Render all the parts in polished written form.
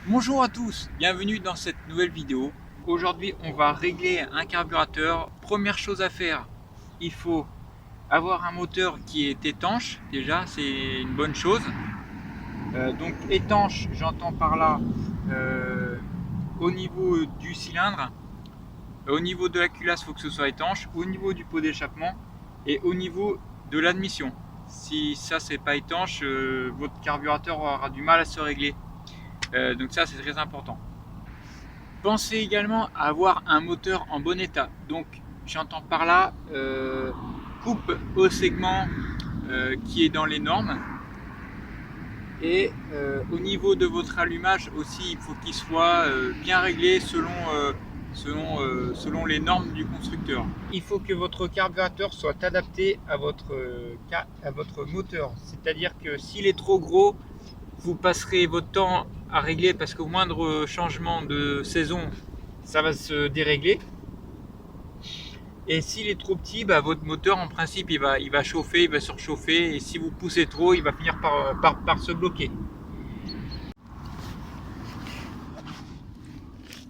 Bonjour à tous, bienvenue dans cette nouvelle vidéo. Aujourd'hui, on va régler un carburateur. Première chose à faire, il faut avoir un moteur qui est étanche. Déjà, c'est une bonne chose. Donc étanche, j'entends par là au niveau du cylindre, au niveau de la culasse, il faut que ce soit étanche, au niveau du pot d'échappement et au niveau de l'admission. Si ça c'est pas étanche, votre carburateur aura du mal à se régler. Donc ça c'est très important. Pensez également à avoir un moteur en bon état. Donc j'entends par là coupe au segment qui est dans les normes. Et au niveau de votre allumage aussi, il faut qu'il soit bien réglé selon les normes du constructeur. Il faut que votre carburateur soit adapté à votre moteur. C'est-à-dire que s'il est trop gros, vous passerez votre temps à régler parce qu'au moindre changement de saison, ça va se dérégler. Et s'il est trop petit, votre moteur en principe il va chauffer, il va surchauffer, et si vous poussez trop, il va finir par se bloquer.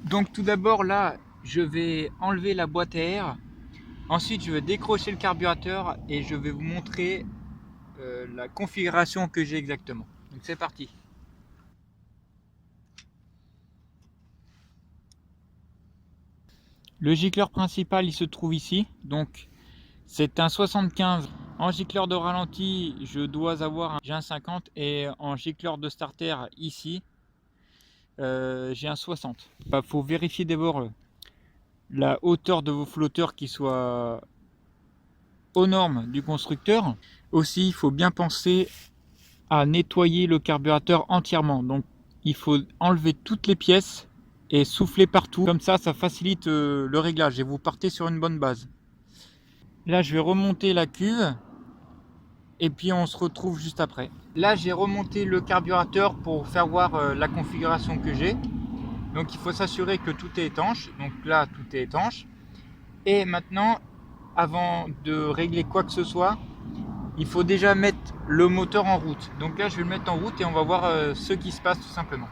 Donc tout d'abord là, je vais enlever la boîte à air. Ensuite, je vais décrocher le carburateur et je vais vous montrer la configuration que j'ai exactement. Donc c'est parti. Le gicleur principal, il se trouve ici. Donc c'est un 75. En gicleur de ralenti, je dois avoir j'ai un 50, et en gicleur de starter ici, j'ai un 60. Il faut vérifier d'abord la hauteur de vos flotteurs qui soit aux normes du constructeur. Aussi, il faut bien penser à nettoyer le carburateur entièrement. Donc il faut enlever toutes les pièces et souffler partout. Comme ça facilite le réglage et vous partez sur une bonne base. Là, je vais remonter la cuve et puis on se retrouve juste après. Là, j'ai remonté le carburateur pour faire voir la configuration que j'ai. Donc il faut s'assurer que tout est étanche. Donc là, tout est étanche. Et maintenant, avant de régler quoi que ce soit, il faut déjà mettre le moteur en route. Donc là, je vais le mettre en route et on va voir ce qui se passe tout simplement.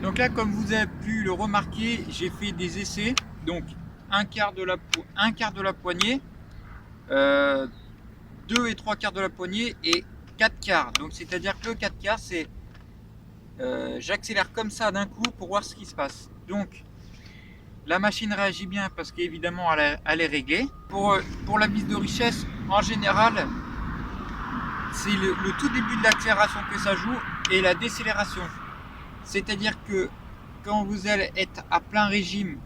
Donc là, comme vous avez pu le remarquer, j'ai fait des essais. Donc un quart de la poignée, 2 et 3 quarts de la poignée et 4 quarts. Donc c'est-à-dire que le 4 quarts, c'est j'accélère comme ça d'un coup pour voir ce qui se passe. Donc la machine réagit bien parce qu'évidemment elle est réglée. Pour la vis de richesse, en général, c'est le tout début de l'accélération que ça joue et la décélération. C'est-à-dire que quand vous allez être à plein régime,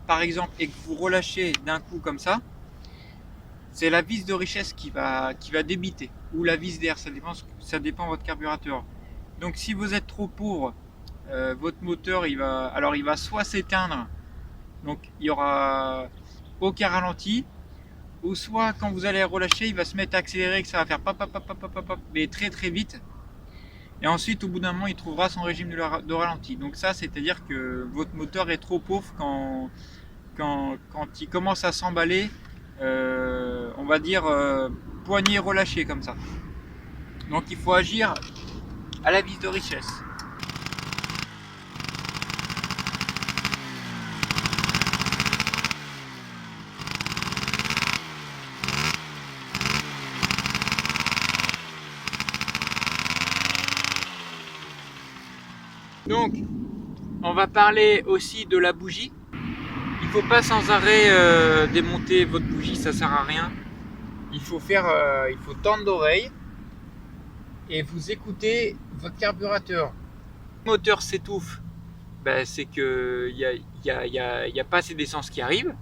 par exemple, et que vous relâchez d'un coup comme ça, c'est la vis de richesse qui va débiter, ou la vis d'air, ça dépend de votre carburateur. Donc si vous êtes trop pauvre, votre moteur il va soit s'éteindre, donc il y aura aucun ralenti, ou soit quand vous allez relâcher, il va se mettre à accélérer, que ça va faire pop, pop, pop, pop, pop, pop, mais très très vite. Et ensuite, au bout d'un moment, il trouvera son régime de ralenti. Donc ça, c'est-à-dire que votre moteur est trop pauvre quand il commence à s'emballer, on va dire poignée relâchée comme ça. Donc il faut agir à la vis de richesse. Donc on va parler aussi de la bougie. Il ne faut pas sans arrêt démonter votre bougie, ça sert à rien. Il faut tendre l'oreille et vous écoutez votre carburateur. Le moteur s'étouffe, c'est qu'il n'y a pas assez d'essence qui arrive.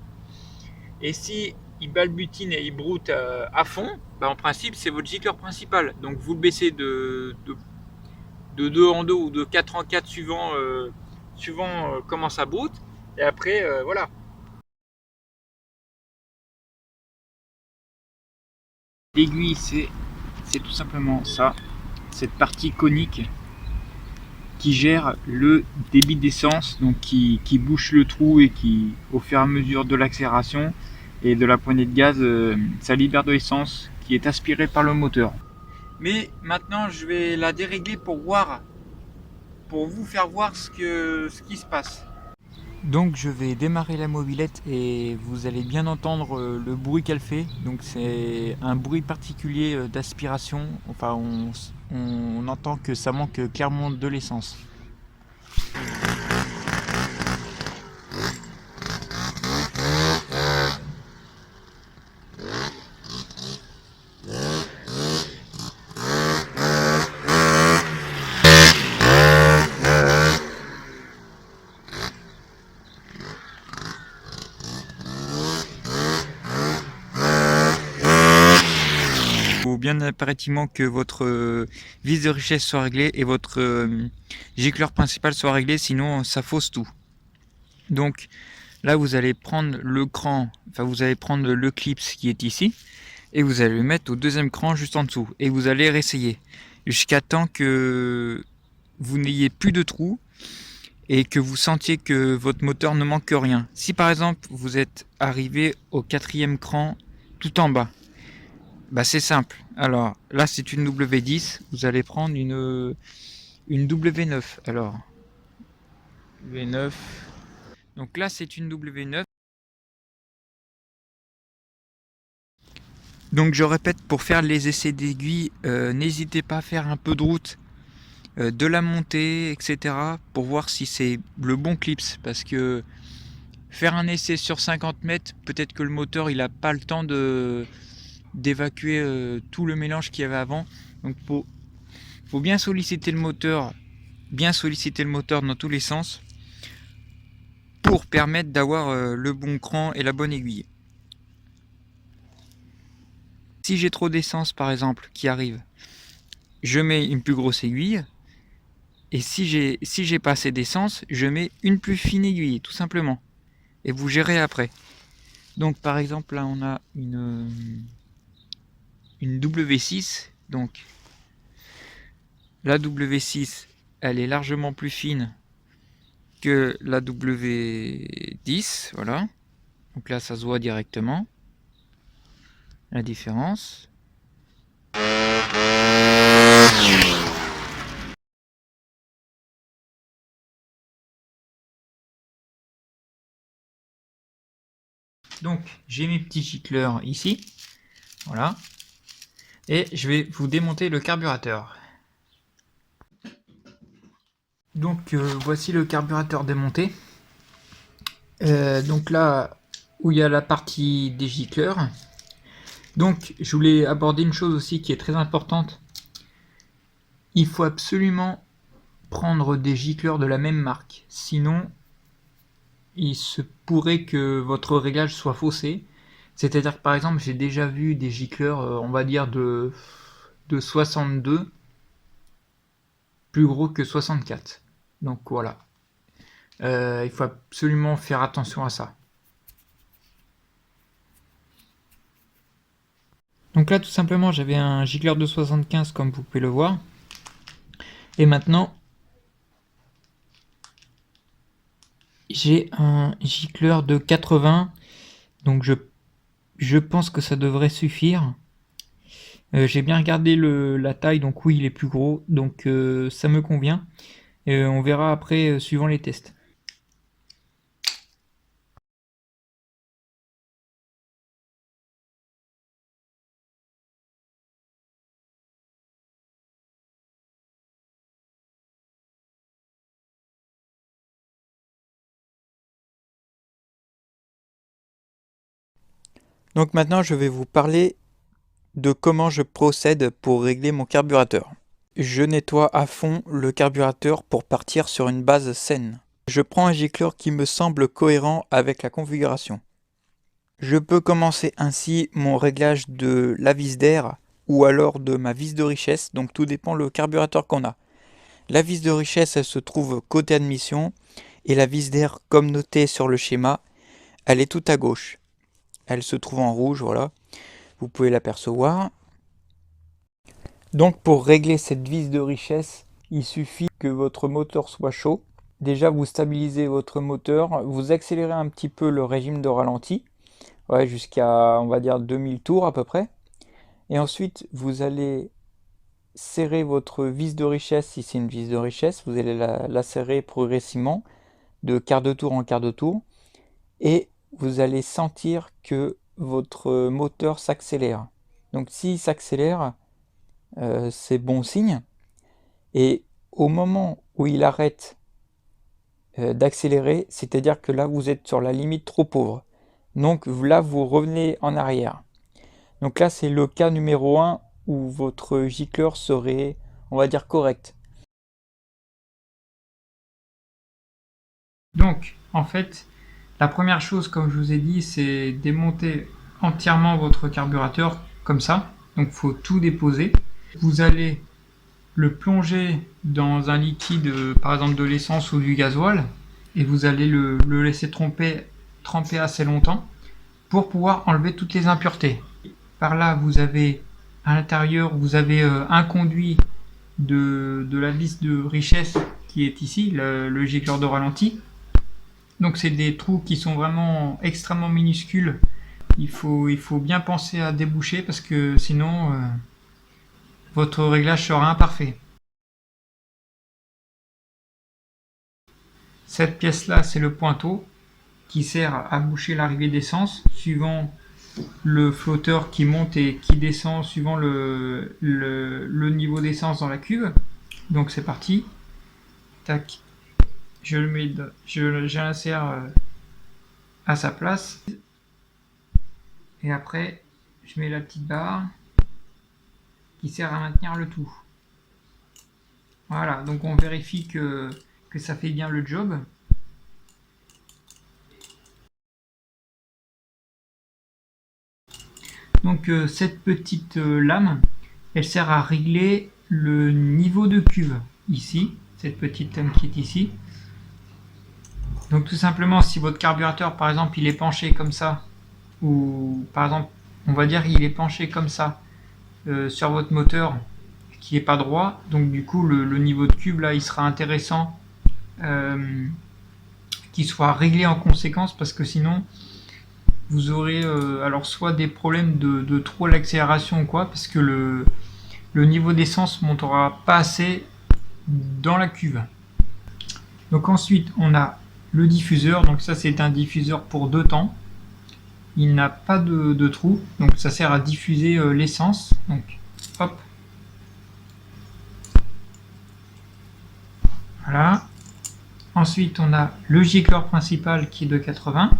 Et si il balbutine et il broute à fond, en principe c'est votre gicleur principal. Donc vous le baissez de 2 en 2 ou de 4 en 4 suivant suivant comment ça boot. Et après, voilà. L'aiguille, c'est tout simplement ça, cette partie conique qui gère le débit d'essence, donc qui bouche le trou et qui, au fur et à mesure de l'accélération et de la poignée de gaz, ça libère de l'essence qui est aspirée par le moteur. Mais maintenant, je vais la dérégler pour vous faire voir ce qui se passe. Donc je vais démarrer la mobilette et vous allez bien entendre le bruit qu'elle fait. Donc c'est un bruit particulier d'aspiration. Enfin on entend que ça manque clairement de l'essence. Il faut bien impérativement que votre vis de richesse soit réglée et votre gicleur principal soit réglé, sinon ça fausse tout. Donc là vous allez prendre le cran, enfin vous allez prendre le clip qui est ici et vous allez le mettre au deuxième cran juste en dessous et vous allez réessayer jusqu'à temps que vous n'ayez plus de trous et que vous sentiez que votre moteur ne manque rien. Si par exemple vous êtes arrivé au quatrième cran tout en bas, bah c'est simple. Alors là c'est une W10, vous allez prendre une W9. Alors W9. Donc là c'est une W9. Donc je répète, pour faire les essais d'aiguille, n'hésitez pas à faire un peu de route, de la montée, etc. pour voir si c'est le bon clips. Parce que faire un essai sur 50 mètres, peut-être que le moteur il n'a pas le temps d'évacuer tout le mélange qu'il y avait avant. Donc faut bien solliciter le moteur dans tous les sens pour permettre d'avoir le bon cran et la bonne aiguille. Si j'ai trop d'essence par exemple qui arrive, je mets une plus grosse aiguille. Et si j'ai pas assez d'essence, je mets une plus fine aiguille, tout simplement. Et vous gérez après. Donc par exemple là on a une W6. Donc la W6 elle est largement plus fine que la W10. Voilà. Donc là ça se voit directement. La différence. Donc j'ai mes petits gicleurs ici. Voilà. Et je vais vous démonter le carburateur. Donc voici le carburateur démonté. Donc là où il y a la partie des gicleurs. Donc je voulais aborder une chose aussi qui est très importante. Il faut absolument prendre des gicleurs de la même marque. Sinon il se pourrait que votre réglage soit faussé. C'est-à-dire que par exemple j'ai déjà vu des gicleurs on va dire de 62 plus gros que 64. Donc voilà. Il faut absolument faire attention à ça. Donc là tout simplement j'avais un gicleur de 75 comme vous pouvez le voir. Et maintenant j'ai un gicleur de 80. Donc je pense que ça devrait suffire. J'ai bien regardé la taille, donc oui il est plus gros. Donc ça me convient. On verra après suivant les tests. Donc maintenant je vais vous parler de comment je procède pour régler mon carburateur. Je nettoie à fond le carburateur pour partir sur une base saine. Je prends un gicleur qui me semble cohérent avec la configuration. Je peux commencer ainsi mon réglage de la vis d'air ou alors de ma vis de richesse, donc tout dépend le carburateur qu'on a. La vis de richesse elle se trouve côté admission Et la vis d'air, comme noté sur le schéma, elle est tout à gauche. Elle se trouve en rouge, voilà. Vous pouvez l'apercevoir. Donc pour régler cette vis de richesse, il suffit que votre moteur soit chaud. Déjà, vous stabilisez votre moteur, vous accélérez un petit peu le régime de ralenti, ouais, jusqu'à, on va dire, 2000 tours à peu près. Et ensuite, vous allez serrer votre vis de richesse, si c'est une vis de richesse, vous allez la serrer progressivement, de quart de tour en quart de tour. Et vous allez sentir que votre moteur s'accélère. Donc s'il s'accélère, c'est bon signe. Et au moment où il arrête d'accélérer, c'est-à-dire que là vous êtes sur la limite trop pauvre. Donc là vous revenez en arrière. Donc là c'est le cas numéro 1 où votre gicleur serait, on va dire, correct. Donc, en fait, la première chose, comme je vous ai dit, c'est démonter entièrement votre carburateur comme ça. Donc, il faut tout déposer. Vous allez le plonger dans un liquide, par exemple de l'essence ou du gasoil, et vous allez le laisser tremper assez longtemps pour pouvoir enlever toutes les impuretés. Par là, vous avez à l'intérieur, vous avez un conduit de la vis de richesse qui est ici, le gicleur de ralenti. Donc c'est des trous qui sont vraiment extrêmement minuscules. Il faut bien penser à déboucher parce que sinon votre réglage sera imparfait. Cette pièce-là, c'est le pointeau qui sert à boucher l'arrivée d'essence suivant le flotteur qui monte et qui descend suivant le niveau d'essence dans la cuve. Donc c'est parti. Tac. Je le mets, j'insère à sa place. Et après, je mets la petite barre qui sert à maintenir le tout. Voilà, donc on vérifie que ça fait bien le job. Donc cette petite lame, elle sert à régler le niveau de cuve ici, cette petite lame qui est ici. Donc tout simplement, si votre carburateur par exemple il est penché comme ça, ou par exemple on va dire il est penché comme ça sur votre moteur qui est pas droit, donc du coup le niveau de cuve là il sera intéressant qu'il soit réglé en conséquence, parce que sinon vous aurez alors soit des problèmes de trop à l'accélération ou quoi, parce que le niveau d'essence montera pas assez dans la cuve. Donc ensuite on a le diffuseur, donc ça c'est un diffuseur pour 2 temps. Il n'a pas de trou, donc ça sert à diffuser l'essence. Donc hop, voilà. Ensuite on a le gicleur principal qui est de 80.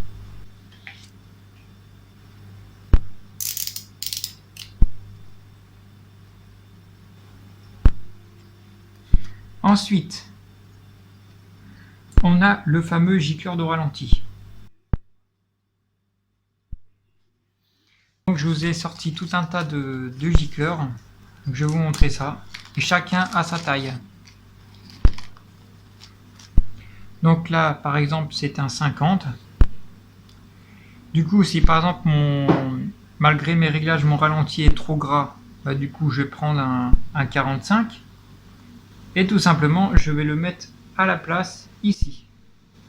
Ensuite on a le fameux gicleur de ralenti. Donc je vous ai sorti tout un tas de gicleurs. Donc je vais vous montrer ça. Et chacun a sa taille. Donc là, par exemple, c'est un 50. Du coup, si par exemple, malgré mes réglages, mon ralenti est trop gras, bah, du coup, je vais prendre un 45. Et tout simplement, je vais le mettre à la place ici.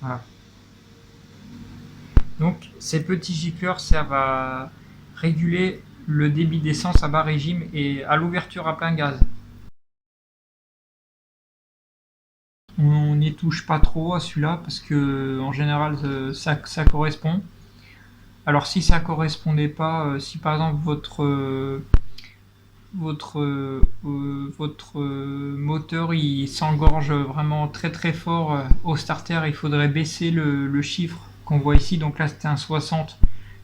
Voilà. Donc, ces petits gicleurs servent à réguler le débit d'essence à bas régime et à l'ouverture à plein gaz. On n'y touche pas trop à celui-là parce que en général ça correspond. Alors si ça correspondait pas, si par exemple votre moteur il s'engorge vraiment très très fort au starter, il faudrait baisser le chiffre qu'on voit ici. Donc là c'était un 60,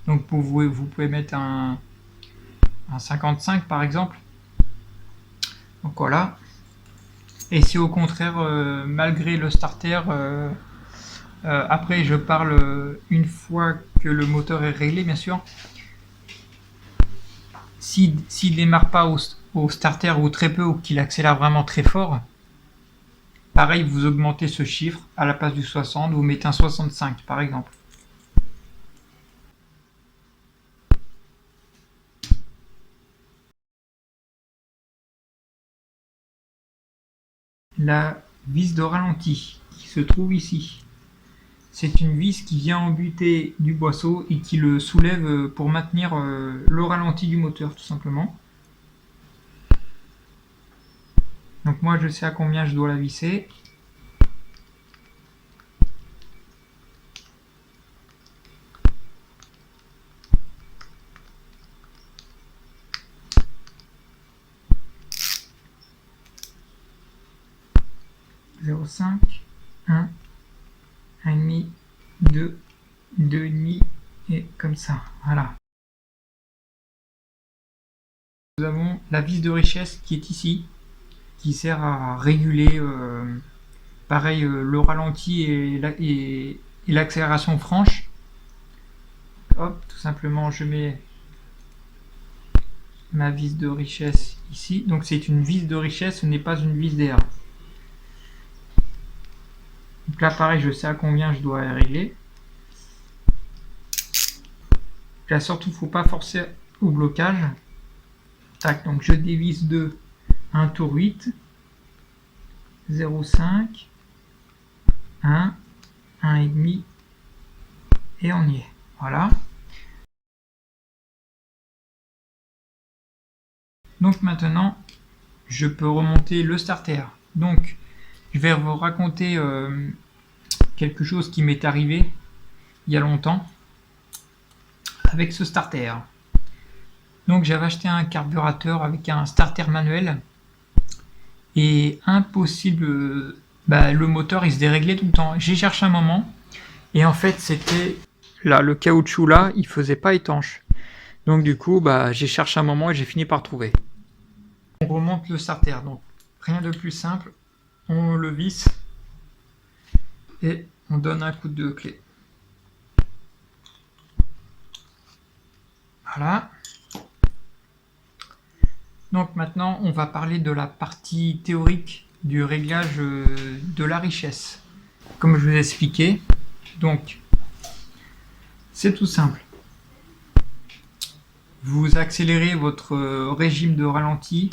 donc vous pouvez mettre un 55 par exemple. Donc voilà. Et si au contraire, malgré le starter, après je parle une fois que le moteur est réglé bien sûr, s'il démarre pas au starter ou très peu, ou qu'il accélère vraiment très fort, Pareil, vous augmentez ce chiffre, à la place du 60, vous mettez un 65 par exemple. La vis de ralenti qui se trouve ici. C'est une vis qui vient embuter du boisseau et qui le soulève pour maintenir le ralenti du moteur tout simplement. Donc moi je sais à combien je dois la visser. Zéro cinq, 1, 1,5, 2, 2,5 et comme ça. Voilà. Nous avons la vis de richesse qui est ici, qui sert à réguler pareil le ralenti et l'accélération franche. Hop, tout simplement je mets ma vis de richesse ici. Donc c'est une vis de richesse, ce n'est pas une vis d'air. Donc là pareil, je sais à combien je dois régler. Là surtout, il ne faut pas forcer au blocage. Tac, donc je dévisse de 1 tour 8, 0,5, 1, 1,5 et on y est. Voilà. Donc maintenant, je peux remonter le starter. Donc, je vais vous raconter quelque chose qui m'est arrivé il y a longtemps avec ce starter. Donc j'avais acheté un carburateur avec un starter manuel et impossible, le moteur il se déréglait tout le temps. J'ai cherché un moment et en fait c'était là le caoutchouc là, il faisait pas étanche. Donc du coup j'ai cherché un moment et j'ai fini par trouver. On remonte le starter, donc rien de plus simple, on le visse et on donne un coup de clé. Voilà. Donc maintenant, on va parler de la partie théorique du réglage de la richesse. Comme je vous ai expliqué, donc c'est tout simple. Vous accélérez votre régime de ralenti,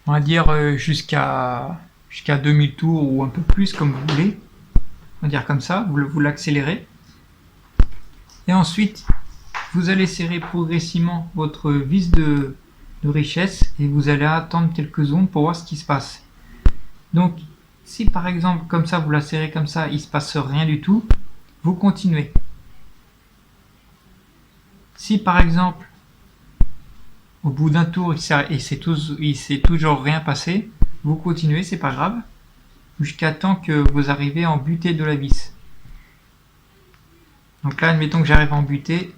on va dire jusqu'à 2000 tours ou un peu plus comme vous voulez. On va dire comme ça, vous l'accélérez. Et ensuite, vous allez serrer progressivement votre vis de richesse et vous allez attendre quelques secondes pour voir ce qui se passe. Donc si par exemple comme ça vous la serrez comme ça, il se passe rien du tout, vous continuez. Si par exemple au bout d'un tour il s'est toujours rien passé, vous continuez, c'est pas grave, jusqu'à temps que vous arrivez en butée de la vis. Donc là admettons que j'arrive en butée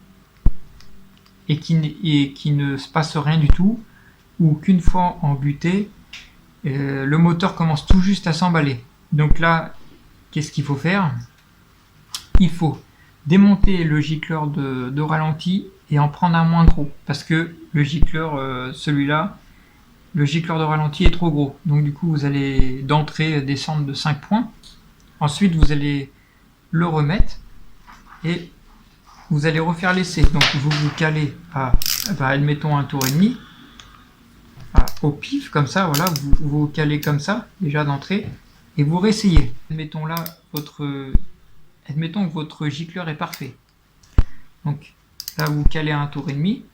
et qui ne se passe rien du tout, ou qu'une fois en butée, le moteur commence tout juste à s'emballer. Donc là, qu'est-ce qu'il faut faire? Il faut démonter le gicleur de ralenti et en prendre un moins gros, parce que le gicleur, celui-là, le gicleur de ralenti est trop gros. Donc du coup, vous allez d'entrée descendre de 5 points. Ensuite, vous allez le remettre et vous allez refaire l'essai. Donc vous vous calez à, admettons, un tour et demi. Au pif, comme ça, voilà, vous calez comme ça, déjà d'entrée, et vous réessayez. Admettons là, admettons que votre gicleur est parfait. Donc là, vous calez à un tour et demi.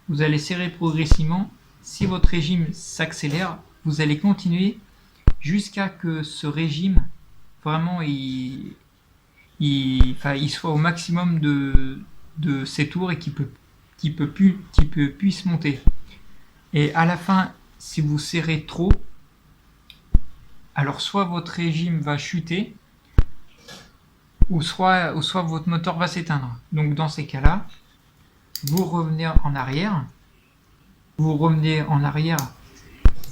Vous allez serrer progressivement. Si votre régime s'accélère, vous allez continuer jusqu'à que ce régime, vraiment, il soit au maximum de ses tours et qu'il puisse monter. Et à la fin, si vous serrez trop, alors soit votre régime va chuter, ou soit votre moteur va s'éteindre. Donc dans ces cas-là, vous revenez en arrière,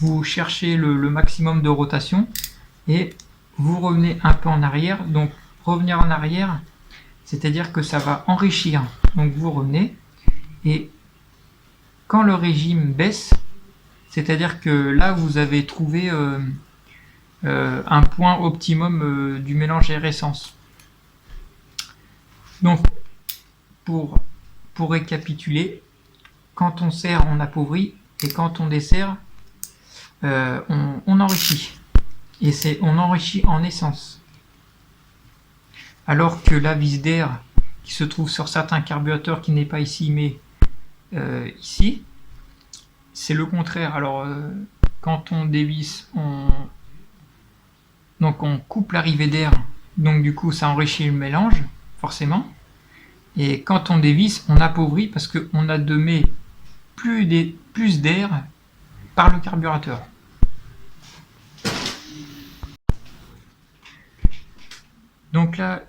vous cherchez le maximum de rotation, et vous revenez un peu en arrière. Donc revenir en arrière, c'est-à-dire que ça va enrichir. Donc vous revenez, et quand le régime baisse, c'est-à-dire que là vous avez trouvé un point optimum du mélange air-essence. Donc, pour récapituler, quand on sert, on appauvrit, et quand on dessert, on enrichit. Et on enrichit en essence. Alors que la vis d'air qui se trouve sur certains carburateurs, qui n'est pas ici, mais ici, c'est le contraire. Alors, quand on dévisse, donc on coupe l'arrivée d'air, donc du coup ça enrichit le mélange, forcément. Et quand on dévisse, on appauvrit parce qu'on admet plus d'air par le carburateur. Donc là,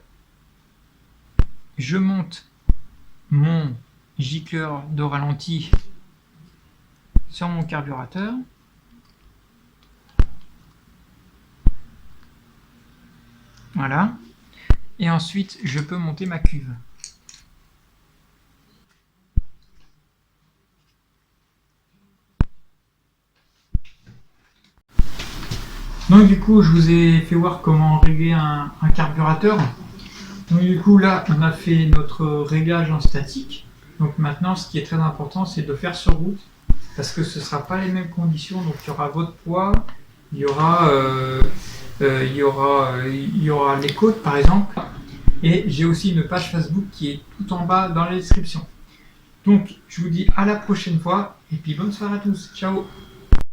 je monte mon gicleur de ralenti sur mon carburateur. Voilà. Et ensuite, je peux monter ma cuve. Donc du coup, je vous ai fait voir comment régler un carburateur. Donc du coup, là, on a fait notre réglage en statique. Donc maintenant, ce qui est très important, c'est de faire sur route, parce que ce ne sera pas les mêmes conditions. Donc il y aura votre poids, il y aura les côtes par exemple. Et j'ai aussi une page Facebook qui est tout en bas dans la description. Donc je vous dis à la prochaine fois, et puis bonne soirée à tous. Ciao!